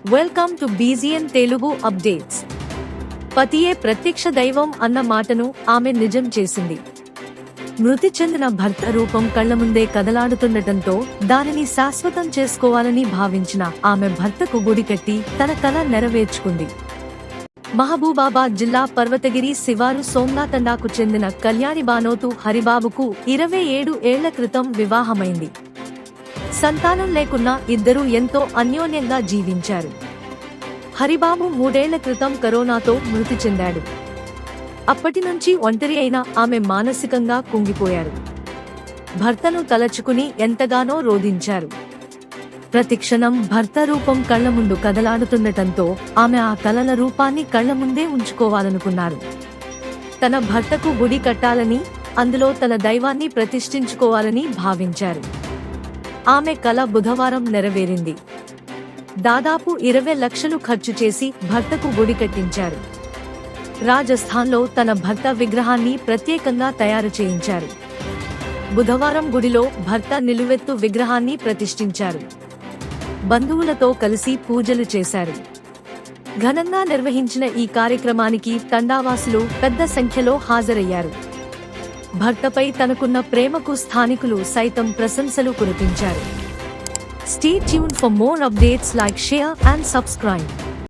Welcome to BGN Telugu updates. పతియే ప్రత్యక్ష దైవం అన్న మాటను ఆమె నిజం చేసింది. మృతి చెందిన భర్త రూపం కళ్ల ముందే కదలాడుతుండటంతో దానిని శాశ్వతం చేసుకోవాలని భావించిన ఆమె భర్తకు గుడి కట్టి తన కల నెరవేర్చుకుంది. మహబూబాబాద్ జిల్లా పర్వతగిరి శివారు సోమ్నాతండాకు చెందిన కళ్యాణి బానోతు హరిబాబుకు 27 ఏళ్ల క్రితం వివాహమైంది. సంతానం లేకున్నా ఇద్దరూ ఎంతో అన్యోన్యంగా జీవించారు. హరిబాబు 3 ఏళ్ల క్రితం కరోనాతో మృతి చెందాడు. అప్పటి నుంచి ఒంటరి అయిన ఆమె మానసికంగా కుంగిపోయారు. భర్తను తలచుకుని ఎంతగానో రోదించారు. ప్రతిక్షణం భర్త రూపం కళ్ల ముందు కదలాడుతుండటంతో ఆమె ఆ కలల రూపాన్ని కళ్ల ముందే ఉంచుకోవాలనుకున్నారు. తన భర్తకు గుడి కట్టాలని, అందులో తన దైవాన్ని ప్రతిష్ఠించుకోవాలని భావించారు. ఆమె కల బుధవారం నెరవేరింది. దాదాపు 20 లక్షలు ఖర్చు చేసి భర్తకు గుడి కట్టించారు. రాజస్థాన్లో తన భర్త విగ్రహాన్ని ప్రత్యేకంగా తయారు చేయించారు. బుధవారం గుడిలో భర్త నిలువెత్తు విగ్రహాన్ని ప్రతిష్ఠించారు. బంధువులతో కలిసి పూజలు చేశారు. ఘనంగా నిర్వహించిన ఈ కార్యక్రమానికి తండావాసులు పెద్ద సంఖ్యలో హాజరయ్యారు. భర్తపై తనకున్న ప్రేమకు స్థానికులు సైతం ప్రశంసలు కురిపించారు. Stay tuned for more updates, like, share and subscribe.